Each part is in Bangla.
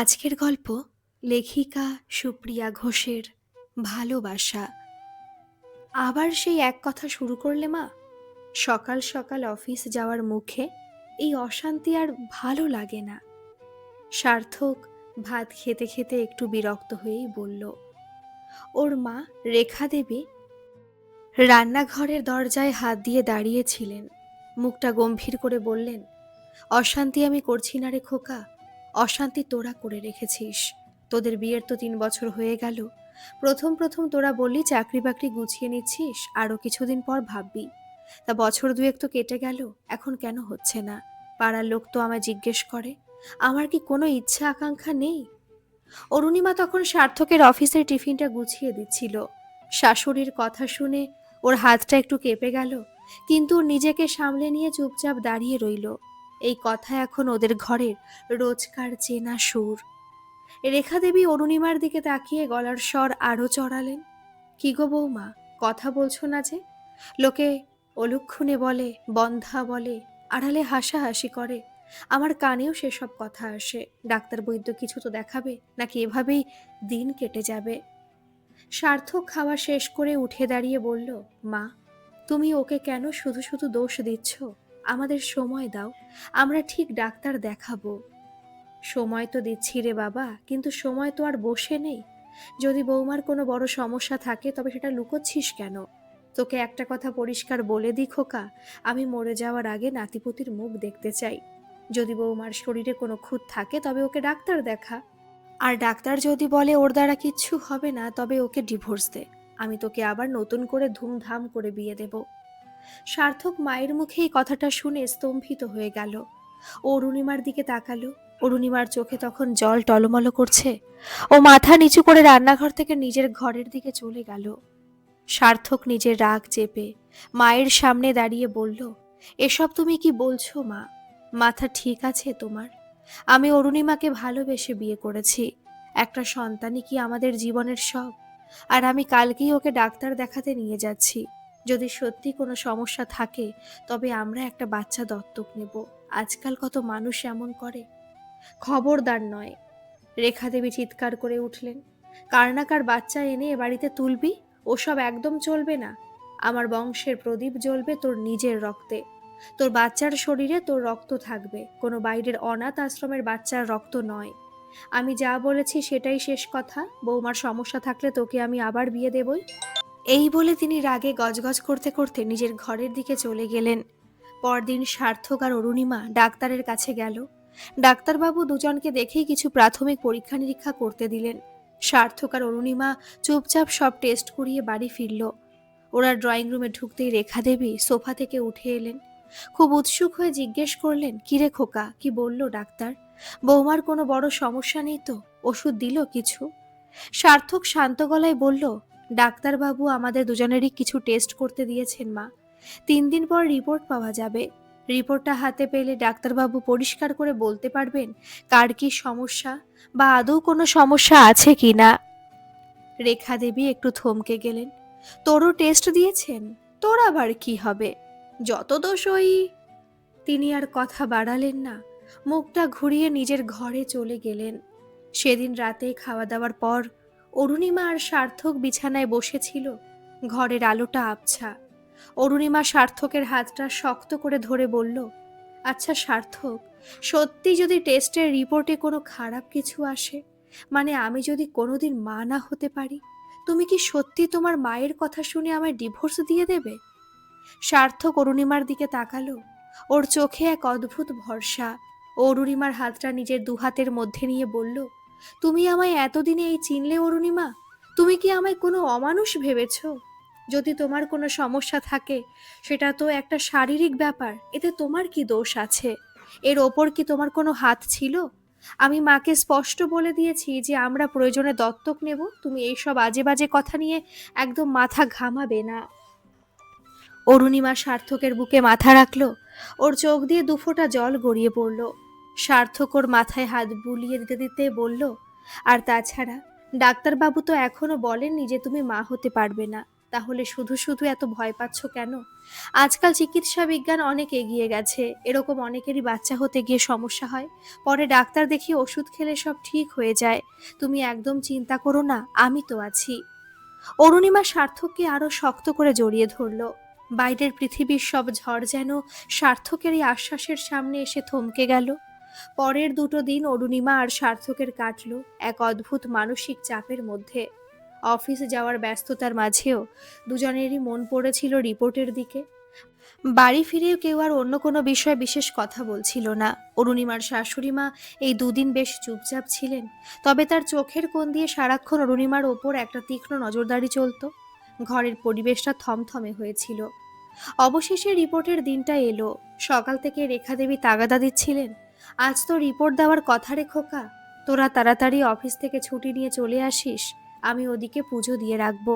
আজকের গল্প লেখিকা সুপ্রিয়া ঘোষের ভালোবাসা। আবার সেই এক কথা শুরু করলে মা? সকাল সকাল অফিস যাওয়ার মুখে এই অশান্তি আর ভালো লাগে না। সার্থক ভাত খেতে খেতে একটু বিরক্ত হয়েই বলল। ওর মা রেখা দেবী রান্নাঘরের দরজায় হাত দিয়ে দাঁড়িয়েছিলেন। মুখটা গম্ভীর করে বললেন, অশান্তি আমি করছি না রে খোকা, অশান্তি তোরা করে রেখেছিস। তোদের বিয়ের তো 3 বছর হয়ে গেল। প্রথম প্রথম তোরা বললি চাকরি বাকরি গুছিয়ে নিচ্ছিস, আরো কিছুদিন পর ভাববি। তা বছর দুয়েক তো কেটে গেল, এখন কেন হচ্ছে না? পাড়ার লোক তো আমায় জিজ্ঞেস করে, আমার কি কোনো ইচ্ছা আকাঙ্ক্ষা নেই? অরুণিমা তখন সার্থকের অফিসের টিফিনটা গুছিয়ে দিচ্ছিল। শাশুড়ির কথা শুনে ওর হাতটা একটু কেঁপে গেল, কিন্তু নিজেকে সামলে নিয়ে চুপচাপ দাঁড়িয়ে রইল। এই কথা এখন ওদের ঘরের রোজকার চেনা সুর। রেখা দেবী অরুণিমার দিকে তাকিয়ে গলার স্বর আরো চড়ালেন। কি গো বৌমা, কথা বলছো না যে? লোকে অলুক্ষণে বলে, বন্ধা বলে, আড়ালে হাসাহাসি করে। আমার কানেও সেসব কথা আসে। ডাক্তার বৈদ্য কিছু তো দেখাবে, নাকি এভাবেই দিন কেটে যাবে? সার্থক খাওয়া শেষ করে উঠে দাঁড়িয়ে বলল, মা, তুমি ওকে কেন শুধু শুধু দোষ দিচ্ছ? আমাদের সময় দাও, আমরা ঠিক ডাক্তার দেখাবো। সময় তো দিচ্ছি রে বাবা, কিন্তু সময় তো আর বসে নেই। যদি বৌমার কোনো বড় সমস্যা থাকে তবে সেটা লুকোচ্ছিস কেন? তোকে একটা কথা পরিষ্কার বলে দি খোকা, আমি মরে যাওয়ার আগে নাতিপুতির মুখ দেখতে চাই। যদি বৌমার শরীরে কোনো খুঁত থাকে তবে ওকে ডাক্তার দেখা। আর ডাক্তার যদি বলে ওর দ্বারা কিচ্ছু হবে না, তবে ওকে ডিভোর্স দে। আমি তোকে আবার নতুন করে ধুমধাম করে বিয়ে দেব। সার্থক মায়ের মুখে এই কথাটা শুনে স্তম্ভিত হয়ে গেল। ও অরুণিমার দিকে তাকালো। অরুণিমার চোখে তখন জল টলমল করছে। ও মাথা নিচু করে রান্নাঘর থেকে নিজের ঘরের দিকে চলে গেল। সার্থক নিজের রাগ চেপে মায়ের সামনে দাঁড়িয়ে বলল, এসব তুমি কি বলছো মা? মাথা ঠিক আছে তোমার? আমি অরুণিমাকে ভালোবেসে বিয়ে করেছি। একটা সন্তানই কি আমাদের জীবনের সব? আর আমি কালকেই ওকে ডাক্তার দেখাতে নিয়ে যাচ্ছি। যদি সত্যি কোনো সমস্যা থাকে তবে আমরা একটা বাচ্চা দত্তক নেব। আজকাল কত মানুষ এমন করে। খবরদার নয়! রেখা দেবী চিৎকার করে উঠলেন। কার না কার বাচ্চা এনে এ বাড়িতে তুলবি? ওসব একদম চলবে না। আমার বংশের প্রদীপ জ্বলবে তোর নিজের রক্তে। তোর বাচ্চার শরীরে তোর রক্ত থাকবে, কোনো বাইরের অনাথ আশ্রমের বাচ্চার রক্ত নয়। আমি যা বলেছি সেটাই শেষ কথা। বৌমার সমস্যা থাকলে তোকে আমি আবার বিয়ে দেবই। এই বলে তিনি রাগে গজগজ করতে করতে নিজের ঘরের দিকে চলে গেলেন। পরদিন সার্থক আর অরুণিমা ডাক্তারের কাছে গেল। ডাক্তারবাবু দুজনকে দেখেই কিছু প্রাথমিক পরীক্ষা নিরীক্ষা করতে দিলেন। সার্থক আর অরুণিমা চুপচাপ সব টেস্ট করিয়ে বাড়ি ফিরল। ওরা ড্রয়িং রুমে ঢুকতেই রেখা দেবী সোফা থেকে উঠে এলেন। খুব উৎসুক হয়ে জিজ্ঞেস করলেন, কিরে খোকা, কি বলল ডাক্তার? বৌমার কোনো বড় সমস্যা নেই তো? ওষুধ দিল কিছু? সার্থক শান্ত গলায় বলল, ডাক্তারবাবু আমাদের দুজনেরই কিছু টেস্ট করতে দিয়েছেন মা। 3 দিন পর রিপোর্ট পাওয়া যাবে। রিপোর্টটা হাতে পেলে ডাক্তারবাবু পরিষ্কার করে বলতে পারবেন কার কি সমস্যা, বা আদৌ কোনো সমস্যা আছে কি না। রেখা দেবী একটু থমকে গেলেন। তোরও টেস্ট দিয়েছেন? তোর আবার কি হবে? যত দোষ ওই। তিনি আর কথা বাড়ালেন না। মুখটা ঘুরিয়ে নিজের ঘরে চলে গেলেন। সেদিন রাতে খাওয়া দাওয়ার পর অরুণিমা আর সার্থক বিছানায় বসেছিল। ঘরের আলোটা আবছা। অরুণিমা সার্থকের হাতটা শক্ত করে ধরে বলল, আচ্ছা সার্থক, সত্যি যদি টেস্টের রিপোর্টে কোনো খারাপ কিছু আসে, মানে আমি যদি কোনোদিন মা না হতে পারি, তুমি কি সত্যি তোমার মায়ের কথা শুনে আমায় ডিভোর্স দিয়ে দেবে? সার্থক অরুণিমার দিকে তাকালো। ওর চোখে এক অদ্ভুত ভরসা। ও অরুণিমার হাতটা নিজের দুহাতের মধ্যে নিয়ে বলল, তুমি আমায় এতদিনে এই চিনলে অরুণিমা? তুমি কি আমায় কোনো অমানুষ ভেবেছ? যদি তোমার কোনো সমস্যা থাকে সেটা তো একটা শারীরিক ব্যাপার, এতে তোমার কি দোষ আছে? এর ওপর কি তোমার কোনো হাত ছিল? আমি মাকে স্পষ্ট বলে দিয়েছি যে আমরা প্রয়োজনে দত্তক নেব। তুমি এইসব আজে বাজে কথা নিয়ে একদম মাথা ঘামাবে না। অরুণিমা সার্থকের বুকে মাথা রাখল। ওর চোখ দিয়ে দুফোঁটা জল গড়িয়ে পড়ল। সার্থক ওর মাথায় হাত বুলিয়ে দিতে দিতে বলল, আর তাছাড়া ডাক্তারবাবু তো এখনো বলেননি যে তুমি মা হতে পারবে না। তাহলে শুধু শুধু এত ভয় পাচ্ছ কেন? আজকাল চিকিৎসা বিজ্ঞান অনেক এগিয়ে গেছে, এরকম অনেকেরই বাচ্চা হতে গিয়ে সমস্যা হয়, পরে ডাক্তার দেখিয়ে ওষুধ খেলে সব ঠিক হয়ে যায়। তুমি একদম চিন্তা করো না, আমি তো আছি। অরুণিমা সার্থককে আরো শক্ত করে জড়িয়ে ধরল। বাইরের পৃথিবীর সব ঝড় যেন সার্থকের এই আশ্বাসের সামনে এসে থমকে গেল। পরের 2 দিন অরুণিমা আর সার্থকের কাটল এক অদ্ভুত মানসিক চাপের মধ্যে। অফিসে যাওয়ার ব্যস্ততার মাঝেও দুজনেরই মন পড়েছিল রিপোর্টের দিকে। বাড়ি ফিরেও কেউ আর অন্য কোনো বিষয়ে বিশেষ কথা বলছিল না। অরুণিমার শাশুড়ি মা এই 2 দিন বেশ চুপচাপ ছিলেন, তবে তার চোখের কোণ দিয়ে সারাক্ষণ অরুণিমার ওপর একটা তীক্ষ্ণ নজরদারি চলত। ঘরের পরিবেশটা থমথমে হয়েছিল। অবশেষে রিপোর্টের দিনটা এলো। সকাল থেকে রেখা দেবী তাগাদা দিচ্ছিলেন, আজ তো রিপোর্ট দেওয়ার কথা রে খোকা, তোরা তাড়াতাড়ি অফিস থেকে ছুটি নিয়ে চলে আসিস, আমি ওদিকে পুজো দিয়ে রাখবো।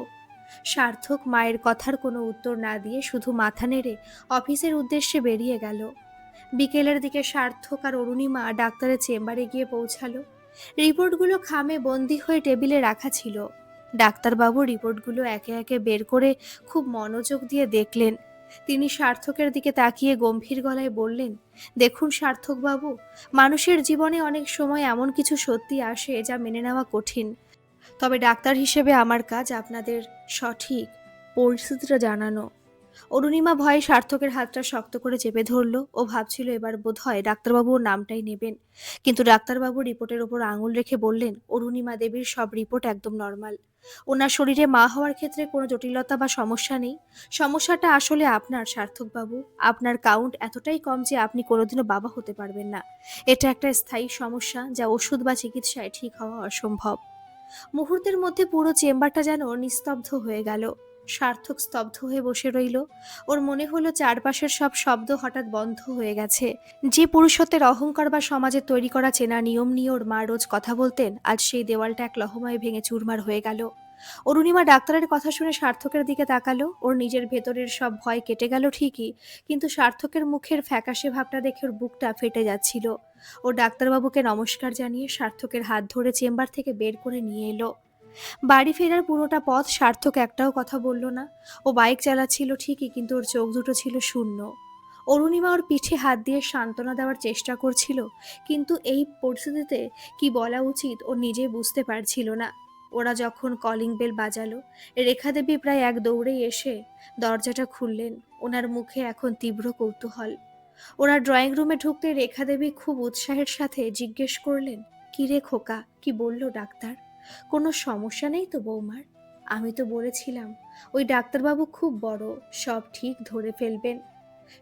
সার্থক মায়ের কথার কোনো উত্তর না দিয়ে শুধু মাথা নেড়ে অফিসের উদ্দেশ্যে বেরিয়ে গেল। বিকেলের দিকে সার্থক আর অরুণিমা ডাক্তারের চেম্বারে গিয়ে পৌঁছালো। রিপোর্টগুলো খামে বন্দি হয়ে টেবিলে রাখা ছিল। ডাক্তারবাবু রিপোর্টগুলো একে একে বের করে খুব মনোযোগ দিয়ে দেখলেন। তিনি সার্থকের দিকে তাকিয়ে গম্ভীর গলায় বললেন, দেখুন সার্থক বাবু, মানুষের জীবনে অনেক সময় এমন কিছু সত্যি আসে যা মেনে নেওয়া কঠিন। তবে ডাক্তার হিসেবে আমার কাজ আপনাদের সঠিক পরিস্থিতিটা জানানো। অরুণিমা ভয়ে সার্থকের হাতটা শক্ত করে চেপে ধরল। ও ভাবছিল এবার বোধ হয় ডাক্তারবাবু ওর নামটাই নেবেন, কিন্তু ডাক্তারবাবু রিপোর্টের ওপর আঙুল রেখে বললেন, অরুণিমা দেবীর সব রিপোর্ট একদম নর্মাল। ওনার শরীরে মা হওয়ার ক্ষেত্রে কোনো জটিলতা বা সমস্যা নেই। সমস্যাটা আসলে আপনার সার্থকবাবু। আপনার কাউন্ট এতটাই কম যে আপনি কোনোদিনও বাবা হতে পারবেন না। এটা একটা স্থায়ী সমস্যা যা ওষুধ বা চিকিৎসায় ঠিক হওয়া অসম্ভব। মুহূর্তের মধ্যে পুরো চেম্বারটা যেন নিস্তব্ধ হয়ে গেল। সার্থক স্তব্ধ হয়ে বসে রইল। ওর মনে হলো চারপাশের সব শব্দ হঠাৎ বন্ধ হয়ে গেছে। যে পুরুষত্বের অহংকার বা সমাজের তৈরি করা চেনা নিয়ম নিয়ে ওর মা রোজ কথা বলতেন, আজ সেই দেওয়ালটা এক লহমায় ভেঙে চুরমার হয়ে গেল। অরুণিমা ডাক্তারের কথা শুনে সার্থকের দিকে তাকালো। ওর নিজের ভেতরের সব ভয় কেটে গেল ঠিকই, কিন্তু সার্থকের মুখের ফ্যাকাশে ভাবটা দেখে ওর বুকটা ফেটে যাচ্ছিল। ও ডাক্তারবাবুকে নমস্কার জানিয়ে সার্থকের হাত ধরে চেম্বার থেকে বের করে নিয়ে এলো। বাড়ি ফেরার পুরোটা পথ সার্থক একটাও কথা বলল না। ও বাইক চালাচ্ছিল ঠিকই, কিন্তু ওর চোখ দুটো ছিল শূন্য। অরুণিমা ওর পিঠে হাত দিয়ে সান্ত্বনা দেওয়ার চেষ্টা করছিল, কিন্তু এই পরিস্থিতিতে কি বলা উচিত ও নিজেই বুঝতে পারছিল না। ওরা যখন কলিং বেল বাজালো, রেখা দেবী প্রায় এক দৌড়েই এসে দরজাটা খুললেন। ওনার মুখে এখন তীব্র কৌতূহল। ওরা ড্রয়িং রুমে ঢুকতে রেখা দেবী খুব উৎসাহের সাথে জিজ্ঞেস করলেন, কি রে খোকা, কি বলল ডাক্তার? কোনো সমস্যা নেই তো বৌমার? আমি তো বলেছিলাম ওই ডাক্তারবাবু খুব বড়, সব ঠিক ধরে ফেলবেন।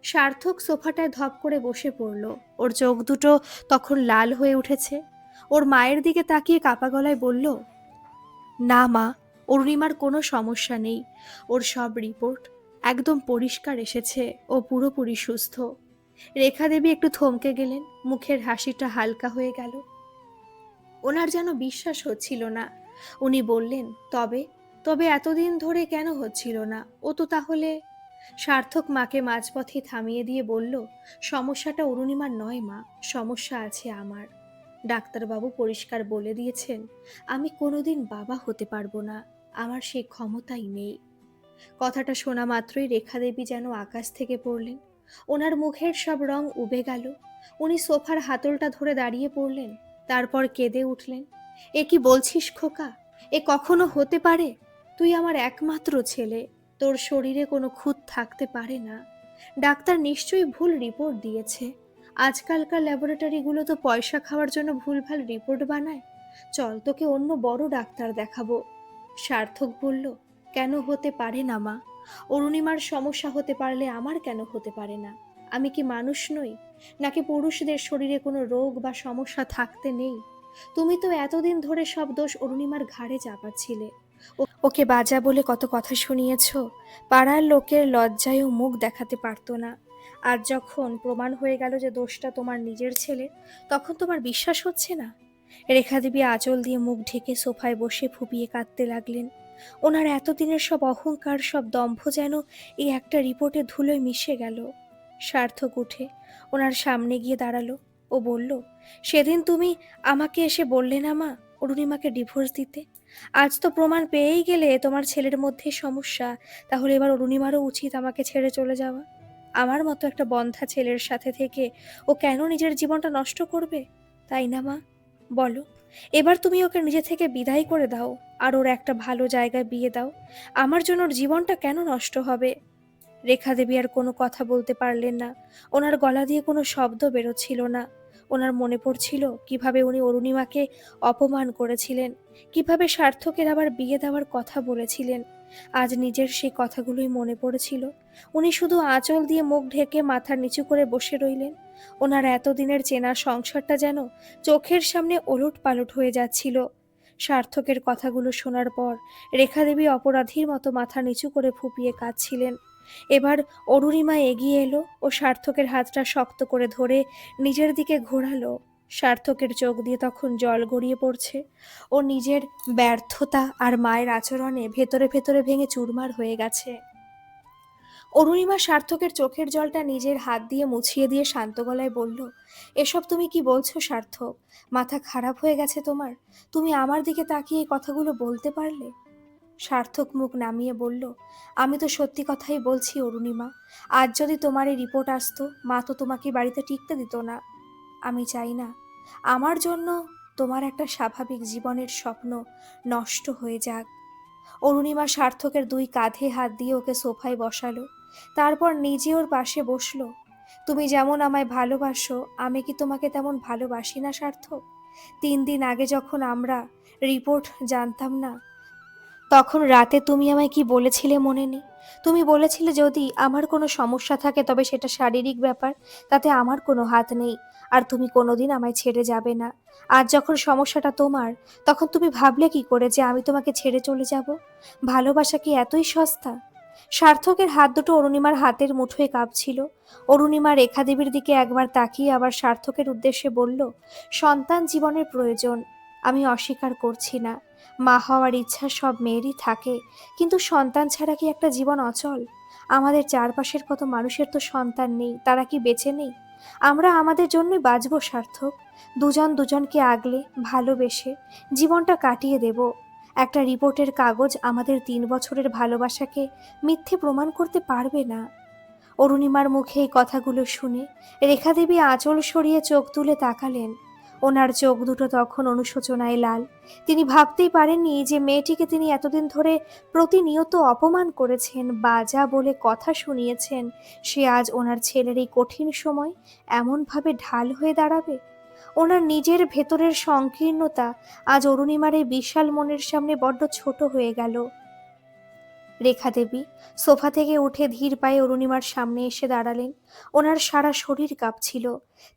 সার্থক সোফাটায় ধপ করে বসে পড়ল। ওর চোখ দুটো তখন লাল হয়ে উঠেছে। ওর মায়ের দিকে তাকিয়ে কাপা গলায় বলল, না মা, অরুণিমার কোনো সমস্যা নেই। ওর সব রিপোর্ট একদম পরিষ্কার এসেছে, ও পুরোপুরি সুস্থ। রেখা দেবী একটু থমকে গেলেন, মুখের হাসিটা হালকা হয়ে গেল। ওনার যেন বিশ্বাস হচ্ছিল না। উনি বললেন, তবে তবে এতদিন ধরে কেন হচ্ছিল না? ও তো তাহলে... সার্থক মাকে মাঝপথে থামিয়ে দিয়ে বলল, সমস্যাটা অরুণিমার নয় মা, সমস্যা আছে আমার। ডাক্তারবাবু পরিষ্কার বলে দিয়েছেন আমি কোনোদিন বাবা হতে পারবো না, আমার সেই ক্ষমতাই নেই। কথাটা শোনা মাত্রই রেখা দেবী যেন আকাশ থেকে পড়লেন। ওনার মুখের সব রং উবে গেল। উনি সোফার হাতলটা ধরে দাঁড়িয়ে পড়লেন, তারপর কেঁদে উঠলেন। এ কি বলছিস খোকা? এ কখনো হতে পারে? তুই আমার একমাত্র ছেলে, তোর শরীরে কোনো খুঁত থাকতে পারে না। ডাক্তার নিশ্চয়ই ভুল রিপোর্ট দিয়েছে। আজকালকার ল্যাবরেটরিগুলো তো পয়সা খাওয়ার জন্য ভুলভাল রিপোর্ট বানায়। চল, তোকে অন্য বড় ডাক্তার দেখাবো। সার্থক বলল, কেন হতে পারে না মা? অরুণিমার সমস্যা হতে পারলে আমার কেন হতে পারে না? আমি কি মানুষ নই? নাকি পুরুষদের শরীরে কোনো রোগ বা সমস্যা থাকতে নেই? তুমি তো এতদিন ধরে সব দোষ অরুণিমার ঘাড়ে চাপাচ্ছিলে। ওকে বাজা বলে কত কথা শুনিয়েছ, পাড়ার লোকের লজ্জায়ও মুখ দেখাতে পারতো না। আর যখন প্রমাণ হয়ে গেল যে দোষটা তোমার নিজের ছেলে, তখন তোমার বিশ্বাস হচ্ছে না? রেখা দেবী আঁচল দিয়ে মুখ ঢেকে সোফায় বসে ফুপিয়ে কাঁদতে লাগলেন। ওনার এতদিনের সব অহংকার, সব দম্ভ যেন এই একটা রিপোর্টে ধুলোয় মিশে গেল। সার্থক উঠে ওনার সামনে গিয়ে দাঁড়ালো। ও বলল, সেদিন তুমি আমাকে এসে বললে না মা, অরুণিমাকে ডিভোর্স দিতে? আজ তো প্রমাণ পেয়েই গেলে তোমার ছেলের মধ্যে সমস্যা। তাহলে এবার অরুণিমারও উচিত আমাকে ছেড়ে চলে যাওয়া। আমার মতো একটা বন্ধ্যা ছেলের সাথে থেকে ও কেন নিজের জীবনটা নষ্ট করবে? তাই না মা? বলো। এবার তুমি ওকে নিজে থেকে বিদায় করে দাও, আর ওর একটা ভালো জায়গায় বিয়ে দাও। আমার জন্য ওর জীবনটা কেন নষ্ট হবে? রেখা দেবী আর কোনো কথা বলতে পারলেন না। ওনার গলা দিয়ে কোনো শব্দ বেরোচ্ছিল না। ওনার মনে পড়ছিল কিভাবে উনি অরুণিমাকে অপমান করেছিলেন, কিভাবে সার্থকের আবার বিয়ে দেওয়ার কথা বলেছিলেন। আজ নিজের সেই কথাগুলোই মনে পড়েছিল। উনি শুধু আঁচল দিয়ে মুখ ঢেকে মাথা নিচু করে বসে রইলেন। ওনার এতদিনের চেনা সংসারটা যেন চোখের সামনে ওলট পালট হয়ে যাচ্ছিল। সার্থকের কথাগুলো শোনার পর রেখা দেবী অপরাধীর মতো মাথা নিচু করে ফুঁপিয়ে কাঁদছিলেন। এবার অরুণিমা এগিয়ে এলো ও সার্থকের হাতটা শক্ত করে ধরে নিজের দিকে ঘোরালো। সার্থকের চোখ দিয়ে তখন জল গড়িয়ে পড়ছে। ও নিজের ব্যর্থতা আর মায়ের আচরণে ভেতরে ভেতরে ভেঙে চুরমার হয়ে গেছে। অরুণিমা সার্থকের চোখের জলটা নিজের হাত দিয়ে মুছিয়ে দিয়ে শান্ত গলায় বলল, এসব তুমি কি বলছো সার্থক? মাথা খারাপ হয়ে গেছে তোমার? তুমি আমার দিকে তাকিয়ে এই কথাগুলো বলতে পারলে? সার্থক মুখ নামিয়ে বলল, আমি তো সত্যি কথাই বলছি অরুণিমা। আজ যদি তোমার এই রিপোর্ট আসতো, মা তো তোমাকে বাড়িতে টিকতে দিত না। আমি চাই না আমার জন্য তোমার একটা স্বাভাবিক জীবনের স্বপ্ন নষ্ট হয়ে যাক। অরুণিমা সার্থকের দুই কাঁধে হাত দিয়ে ওকে সোফায় বসালো। তারপর নিজে ওর পাশে বসলো। তুমি যেমন আমায় ভালোবাসো, আমি কি তোমাকে তেমন ভালোবাসি না সার্থক? 3 দিন আগে যখন আমরা রিপোর্ট জানতাম না, তখন রাতে তুমি আমায় কি বলেছিলে মনে নেই? তুমি বলেছিলে যদি আমার কোনো সমস্যা থাকে তবে সেটা শারীরিক ব্যাপার, তাতে আমার কোনো হাত নেই, আর তুমি কোনোদিন আমায় ছেড়ে যাবে না। আজ যখন সমস্যাটা তোমার, তখন তুমি ভাবলে কি করে যে আমি তোমাকে ছেড়ে চলে যাব? ভালোবাসা কি এতই সস্তা? সার্থকের হাত দুটো অরুণিমার হাতের মুঠোয় কাঁপছিল। অরুণিমা রেখা দেবীর দিকে একবার তাকিয়ে আবার সার্থকের উদ্দেশ্যে বলল, সন্তান জীবনের প্রয়োজন, আমি অস্বীকার করছি না। মা হওয়ার ইচ্ছা সব মেয়েরই থাকে, কিন্তু সন্তান ছাড়া কি একটা জীবন অচল? আমাদের চারপাশের কত মানুষের তো সন্তান নেই, তারা কি বেঁচে নেই? আমরা আমাদের জন্যই বাঁচবো সার্থক। দুজন দুজনকে আগলে ভালোবেসে জীবনটা কাটিয়ে দেব। একটা রিপোর্টের কাগজ আমাদের 3 বছরের ভালোবাসাকে মিথ্যে প্রমাণ করতে পারবে না। অরুণিমার মুখে এই কথাগুলো শুনে রেখা দেবী আঁচল সরিয়ে চোখ তুলে তাকালেন। ওনার চোখ দুটো তখন অনুশোচনায় লাল। তিনি ভাবতেই পারেননি যে মেয়েটিকে তিনি এতদিন ধরে প্রতিনিয়ত অপমান করেছেন, বাজা বলে কথা শুনিয়েছেন, সে আজ ওনার ছেলের এই কঠিন সময় এমনভাবে ঢাল হয়ে দাঁড়াবে। ওনার নিজের ভেতরের সংকীর্ণতা আজ অরুণিমার এই বিশাল মনের সামনে বড্ড ছোট হয়ে গেল। রেখা দেবী সোফা থেকে উঠে ধীর পায়ে অরুণিমার সামনে এসে দাঁড়ালেন। ওনার সারা শরীর কাঁপছিল।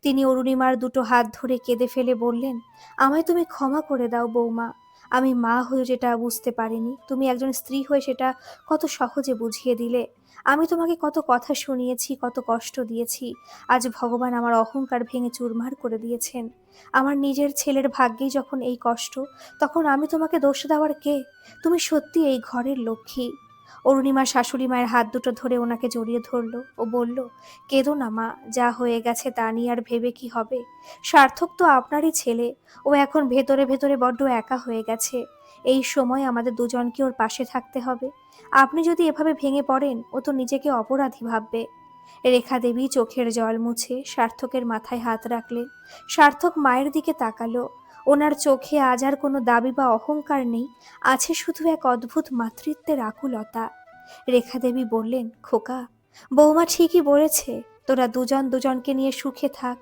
তিনি অরুণিমার দুটো হাত ধরে কেঁদে ফেলে বললেন, আমায় তুমি ক্ষমা করে দাও বৌমা। আমি মা হয়ে যেটা বুঝতে পারিনি, তুমি একজন স্ত্রী হয়ে সেটা কত সহজে বুঝিয়ে দিলে। আমি তোমাকে কত কথা শুনিয়েছি, কত কষ্ট দিয়েছি। আজ ভগবান আমার অহংকার ভেঙে চুরমার করে দিয়েছেন। আমার নিজের ছেলের ভাগ্যেই যখন এই কষ্ট, তখন আমি তোমাকে দোষ দেওয়ার কে? তুমি সত্যি এই ঘরের লক্ষ্মী। অরুণিমা শাশুড়ি মায়ের হাত দুটো ধরে ওনাকে জড়িয়ে ধরলো ও বলল, কেঁদো না মা, যা হয়ে গেছে তা নিয়ে আর ভেবে কি হবে? সার্থক তো আপনারই ছেলে। ও এখন ভেতরে ভেতরে বড্ড একা হয়ে গেছে। এই সময় আমাদের দুজনকে ওর পাশে থাকতে হবে। আপনি যদি এভাবে ভেঙে পড়েন, ও তো নিজেকে অপরাধী ভাববে। রেখা দেবী চোখের জল মুছে সার্থকের মাথায় হাত রাখলেন। সার্থক মায়ের দিকে তাকালো। ওনার চোখে আজ আর কোনো দাবি বা অহংকার নেই, আছে শুধু এক অদ্ভুত মাতৃত্বের আকুলতা। রেখা দেবী বললেন, খোকা, বৌমা ঠিকই বলেছে, তোরা দুজন দুজনকে নিয়ে সুখে থাক।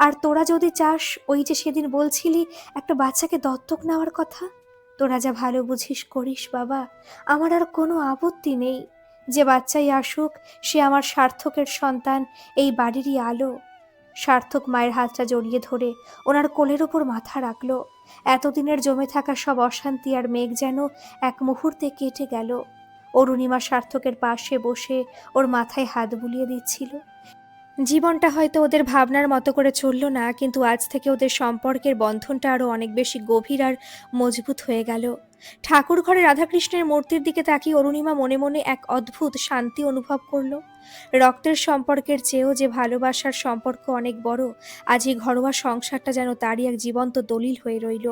আর তোরা যদি চাস, ওই যে সেদিন বলছিলি একটা বাচ্চাকে দত্তক নেওয়ার কথা, তোরা যা ভালো বুঝিস করিস বাবা, আমার আর কোনো আপত্তি নেই। যে বাচ্চাই আসুক, সে আমার সার্থকের সন্তান, এই বাড়িরই আলো। সার্থক মায়ের হাতটা জড়িয়ে ধরে ওনার কোলের ওপর মাথা রাখলো। এতদিনের জমে থাকা সব অশান্তি আর মেঘ যেন এক মুহূর্তে কেটে গেল। অরুণিমা সার্থকের পাশে বসে ওর মাথায় হাত বুলিয়ে দিচ্ছিল। জীবনটা হয়তো ওদের ভাবনার মতো করে চলল না, কিন্তু আজ থেকে ওদের সম্পর্কের বন্ধনটা আরো অনেক বেশি গভীর আর মজবুত হয়ে গেল। ঠাকুর ঘরে রাধাকৃষ্ণের মূর্তির দিকে তাকিয়ে অরুণিমা মনে মনে এক অদ্ভুত শান্তি অনুভব করলো। রক্তের সম্পর্কের চেয়েও যে ভালোবাসার সম্পর্ক অনেক বড়, আজ এই ঘরোয়া সংসারটা যেন তারই এক জীবন্ত দলিল হয়ে রইল।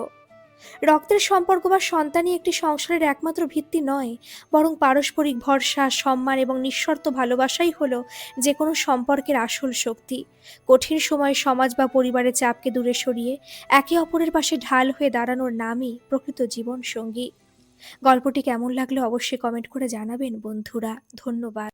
রক্তের সম্পর্ক বা সন্তানই একটি সংসারের একমাত্র ভিত্তি নয়, বরং পারস্পরিক ভরসা, সম্মান এবং নিঃশর্ত ভালোবাসাই হলো যে কোনো সম্পর্কের আসল শক্তি। কঠিন সময়ে সমাজ বা পরিবারের চাপকে দূরে সরিয়ে একে অপরের পাশে ঢাল হয়ে দাঁড়ানোর নামই প্রকৃত জীবন সঙ্গী। গল্পটি কেমন লাগলো অবশ্যই কমেন্ট করে জানাবেন বন্ধুরা। ধন্যবাদ।